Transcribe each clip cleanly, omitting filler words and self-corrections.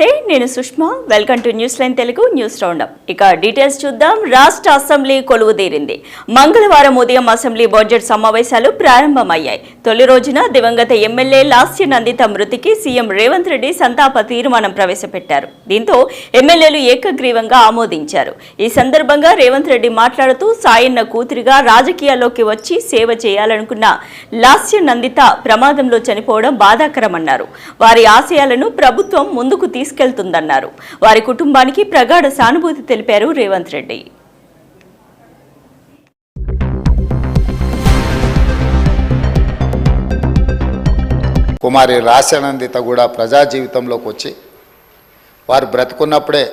నమస్తే, నేను Sushma. Welcome to news line Telugu news roundup. ఇక డీటెయిల్స్ చూద్దాం. రాష్ట్ర అసెంబ్లీ కొలువుదీరింది. మంగళవారం ఉదయం అసెంబ్లీ బడ్జెట్ సమావేశాలు ప్రారంభమయ్యాయి. తొలి రోజున దివంగత ఎమ్మెల్యే లాస్య నందిత మృతికి సీఎం రేవంత్ రెడ్డి సంతాప తీర్మానం ప్రవేశపెట్టారు. దీంతో ఎమ్మెల్యేలు ఏకగ్రీవంగా ఆమోదించారు. ఈ సందర్భంగా రేవంత్ రెడ్డి మాట్లాడుతూ సాయన్న కూతురిగా రాజకీయాల్లోకి వచ్చి సేవ చేయాలనుకున్న లాస్య నందిత ప్రమాదంలో చనిపోవడం బాధాకరమన్నారు. వారి ఆశయాలను ప్రభుత్వం ముందుకు తీసుకెళ్తుందన్నారు. వారి కుటుంబానికి ప్రగాఢ సానుభూతి తెలిపారు రేవంత్ రెడ్డి. కుమారి లాస్యనందిత కూడా ప్రజా జీవితంలోకి వచ్చి వారు బ్రతుకున్నప్పుడే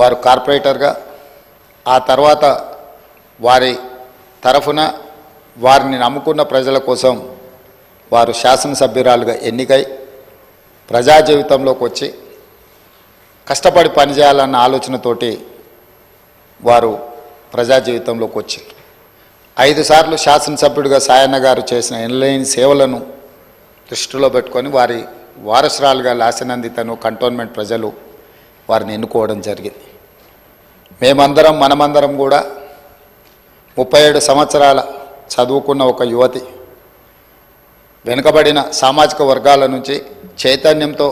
వారు కార్పొరేటర్గా, ఆ తర్వాత వారి తరఫున వారిని నమ్ముకున్న ప్రజల కోసం వారు శాసనసభ్యురాలుగా ఎన్నికై ప్రజా జీవితంలోకి వచ్చి కష్టపడి పనిచేయాలన్న ఆలోచనతోటి వారు ప్రజా జీవితంలోకి వచ్చారు. 5 సార్లు శాసనసభ్యుడిగా సాయన్న గారు చేసిన ఎనలేని సేవలను దృష్టిలో పెట్టుకొని వారి వారసురాలుగా లాస్యనందితను కంటోన్మెంట్ ప్రజలు వారిని ఎన్నుకోవడం జరిగింది. మనమందరం కూడా 37 సంవత్సరాల చదువుకున్న ఒక యువతి, వెనుకబడిన సామాజిక వర్గాల నుంచి చైతన్యంతో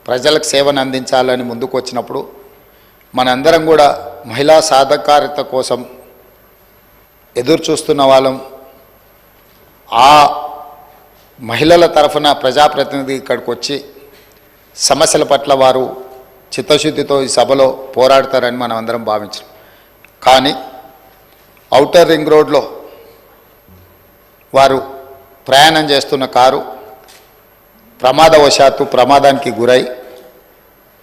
ప్రజలకు సేవను అందించాలని ముందుకు వచ్చినప్పుడు మనందరం కూడా మహిళా సాధికారత కోసం ఎదురు చూస్తున్న వాళ్ళం. ఆ మహిళల తరఫున ప్రజాప్రతినిధి ఇక్కడికి వచ్చి సమస్యల పట్ల వారు చిత్తశుద్ధితో ఈ సభలో పోరాడతారని మనం అందరం భావించాం. కానీ ఔటర్ రింగ్ రోడ్లో వారు ప్రయాణం చేస్తున్న కారు ప్రమాదానికి గురై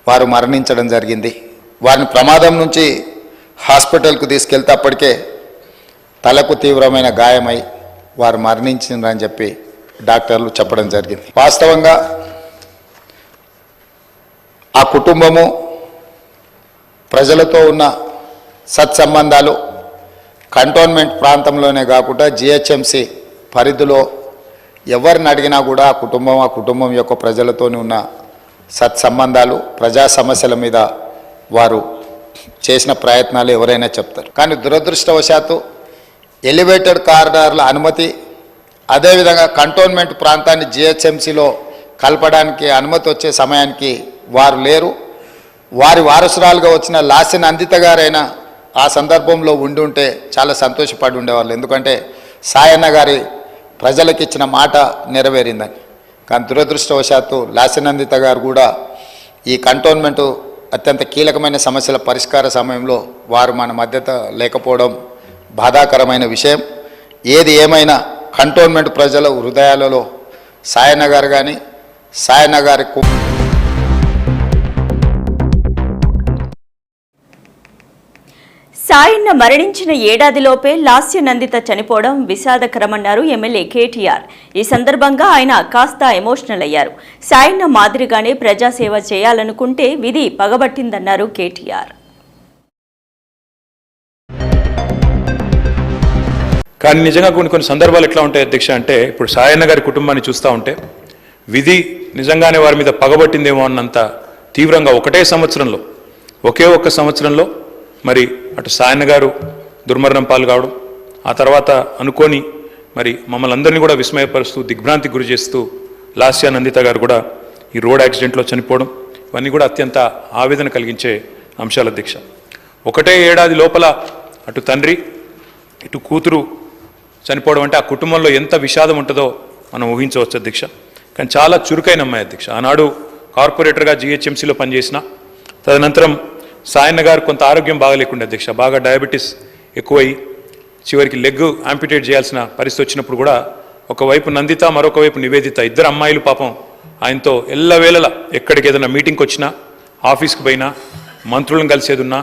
వారు మరణించడం జరిగింది. వారిని ప్రమాదం నుంచి హాస్పిటల్కు తీసుకెళ్తే అప్పటికే తలకు తీవ్రమైన గాయమై వారు మరణించిందని చెప్పి డాక్టర్లు చెప్పడం జరిగింది. వాస్తవంగా ఆ కుటుంబము ప్రజలతో ఉన్న సత్సంబంధాలు కంటోన్మెంట్ ప్రాంతంలోనే కాకుండా జిహెచ్ఎంసి పరిధిలో ఎవరిని అడిగినా కూడా ఆ కుటుంబం యొక్క ప్రజలతోనే ఉన్న సత్సంబంధాలు, ప్రజా సమస్యల మీద వారు చేసిన ప్రయత్నాలు ఎవరైనా చెప్తారు. కానీ దురదృష్టవశాత్తు ఎలివేటెడ్ కారిడార్ల అనుమతి, అదేవిధంగా కంటోన్మెంట్ ప్రాంతాన్ని జిహెచ్ఎంసిలో కలపడానికి అనుమతి వచ్చే సమయానికి వారు లేరు. వారి వారసురాలుగా వచ్చిన లాస్యనందిత గారైనా ఆ సందర్భంలో ఉంటే చాలా సంతోషపడి ఉండేవాళ్ళు. ఎందుకంటే సాయన్న గారి ప్రజలకు ఇచ్చిన మాట నెరవేరిందని. కానీ దురదృష్టవశాత్తు లాస్యనందిత గారు కూడా ఈ కంటోన్మెంటు అత్యంత కీలకమైన సమస్యల పరిష్కార సమయంలో వారు మన మధ్యత లేకపోవడం బాధాకరమైన విషయం. ఏది ఏమైనా కంటోన్మెంట్ ప్రజల హృదయాలలో సాయన్న గారు కానీ సాయన్న గారి సాయన్న మరణించిన ఏడాదిలోపే లాస్యనందిత చనిపోవడం విషాదకరమన్నారు ఎమ్మెల్యే కేటీఆర్. ఈ సందర్భంగా ఆయన కాస్త ఎమోషనల్ అయ్యారు. సాయన్న మాదిరిగానే ప్రజాసేవ చేయాలనుకుంటే విధి పగబట్టిందన్నారు కేటీఆర్. కానీ నిజంగా కొన్ని సందర్భాలు ఎట్లా ఉంటాయి అధ్యక్ష అంటే, ఇప్పుడు సాయన్న గారి కుటుంబాన్ని చూస్తూ ఉంటే విధి నిజంగానే వారి మీద పగబట్టిందేమో అన్నంత తీవ్రంగా ఒకే ఒక్క సంవత్సరంలో మరి అటు సాయన్న గారు దుర్మరణం పాలు కావడం, ఆ తర్వాత అనుకోని మరి మమ్మల్ని అందరినీ కూడా విస్మయపరుస్తూ దిగ్భ్రాంతికి గురి చేస్తూ లాస్యనందిత గారు కూడా ఈ రోడ్ యాక్సిడెంట్లో చనిపోవడం, ఇవన్నీ కూడా అత్యంత ఆవేదన కలిగించే అంశాల అధ్యక్ష. ఒకటే ఏడాది లోపల అటు తండ్రి ఇటు కూతురు చనిపోవడం అంటే ఆ కుటుంబంలో ఎంత విషాదం ఉంటుందో మనం ఊహించవచ్చు అధ్యక్ష. కానీ చాలా చురుకైన అమ్మాయి అధ్యక్ష. ఆనాడు కార్పొరేటర్గా జిహెచ్ఎంసీలో పనిచేసిన, తదనంతరం సాయన్న గారు కొంత ఆరోగ్యం బాగలేకుండా అధ్యక్ష, బాగా డయాబెటీస్ ఎక్కువై చివరికి లెగ్ యాంపిటేట్ చేయాల్సిన పరిస్థితి వచ్చినప్పుడు కూడా ఒకవైపు నందిత, మరొక వైపు నివేదిత, ఇద్దరు అమ్మాయిలు పాపం ఆయనతో ఎల్లవేళలా ఎక్కడికి ఏదైనా మీటింగ్కి వచ్చినా, ఆఫీస్కి పోయినా, మంత్రులను కలిసేదున్నా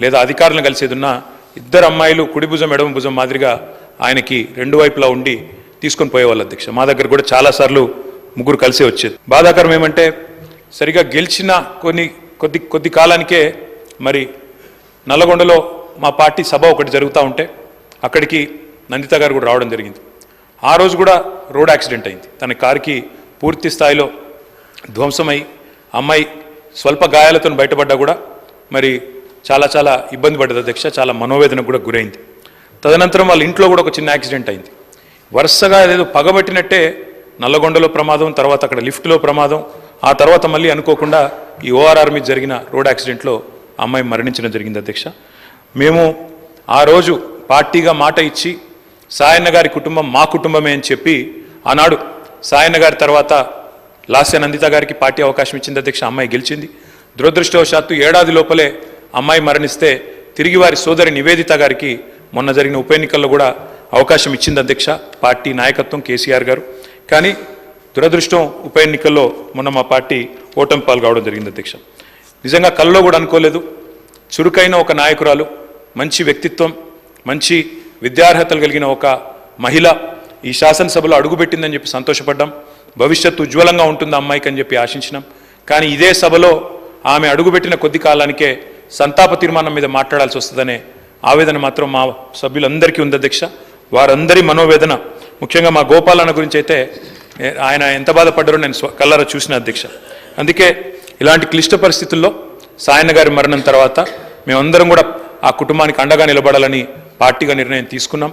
లేదా అధికారులను కలిసేదున్నా ఇద్దరు అమ్మాయిలు కుడి భుజం ఎడమ భుజం మాదిరిగా ఆయనకి 2 వైపులా ఉండి తీసుకొని పోయేవాళ్ళు అధ్యక్ష. మా దగ్గర కూడా చాలాసార్లు ముగ్గురు కలిసే వచ్చేది. బాధాకరం ఏమంటే సరిగా గెలిచిన కొద్ది కాలానికే మరి నల్లగొండలో మా పార్టీ సభ ఒకటి జరుగుతూ ఉంటే అక్కడికి నందిత గారు కూడా రావడం జరిగింది. ఆ రోజు కూడా రోడ్ యాక్సిడెంట్ అయింది. తన కారుకి పూర్తి స్థాయిలో ధ్వంసమై అమ్మాయి స్వల్ప గాయాలతో బయటపడ్డా కూడా మరి చాలా ఇబ్బంది పడ్డది అధ్యక్ష, చాలా మనోవేదనకు కూడా గురైంది. తదనంతరం వాళ్ళ ఇంట్లో కూడా ఒక చిన్న యాక్సిడెంట్ అయింది. వరుసగా ఏదో పగబట్టినట్టే నల్లగొండలో ప్రమాదం, తర్వాత అక్కడ లిఫ్ట్లో ప్రమాదం, ఆ తర్వాత మళ్ళీ అనుకోకుండా ఈ ఓఆర్ఆర్ మీద జరిగిన రోడ్ యాక్సిడెంట్లో అమ్మాయి మరణించడం జరిగింది అధ్యక్ష. మేము ఆ రోజు పార్టీగా మాట ఇచ్చి సాయన్న గారి కుటుంబం మా కుటుంబమే అని చెప్పి ఆనాడు సాయన్న గారి తర్వాత లాస్య నందిత గారికి పార్టీ అవకాశం ఇచ్చింది అధ్యక్ష. అమ్మాయి గెలిచింది. దురదృష్టవశాత్తు ఏడాది లోపలే అమ్మాయి మరణిస్తే తిరిగి వారి సోదరి నివేదిత గారికి మొన్న జరిగిన ఉప ఎన్నికల్లో కూడా అవకాశం ఇచ్చింది అధ్యక్ష పార్టీ నాయకత్వం కేసీఆర్ గారు. కానీ దురదృష్టం ఉప ఎన్నికల్లో మొన్న మా పార్టీ ఓటమి పాల్గొవడం జరిగింది అధ్యక్ష. నిజంగా కల్లో కూడా అనుకోలేదు. చురుకైన ఒక నాయకురాలు, మంచి వ్యక్తిత్వం, మంచి విద్యార్హతలు కలిగిన ఒక మహిళ ఈ శాసనసభలో అడుగుపెట్టిందని చెప్పి సంతోషపడ్డాం. భవిష్యత్తు ఉజ్వలంగా ఉంటుంది అమ్మాయికి అని చెప్పి ఆశించినాం. కానీ ఇదే సభలో ఆమె అడుగుపెట్టిన కొద్ది కాలానికే సంతాప తీర్మానం మీద మాట్లాడాల్సి వస్తుందనే ఆవేదన మాత్రం మా సభ్యులందరికీ ఉంది అధ్యక్ష. వారందరి మనోవేదన, ముఖ్యంగా మా గోపాలన్న గురించి అయితే ఆయన ఎంత బాధపడ్డారో నేను కళ్ళారా చూసిన అధ్యక్ష. అందుకే ఇలాంటి క్లిష్ట పరిస్థితుల్లో సాయన్న గారి మరణం తర్వాత మేమందరం కూడా ఆ కుటుంబానికి అండగా నిలబడాలని పార్టీగా నిర్ణయం తీసుకున్నాం.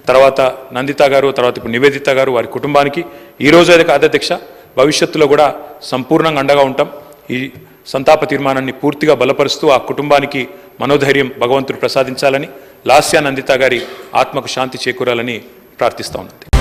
తర్వాత నందిత గారు, తర్వాత ఇప్పుడు నివేదిత గారు, వారి కుటుంబానికి ఈ రోజు అయితే కాదు అధ్యక్ష, భవిష్యత్తులో కూడా సంపూర్ణంగా అండగా ఉంటాం. ఈ సంతాప తీర్మానాన్ని పూర్తిగా బలపరుస్తూ ఆ కుటుంబానికి మనోధైర్యం భగవంతుడు ప్రసాదించాలని, లాస్య నందిత గారి ఆత్మకు శాంతి చేకూరాలని ప్రార్థిస్తా ఉన్నది.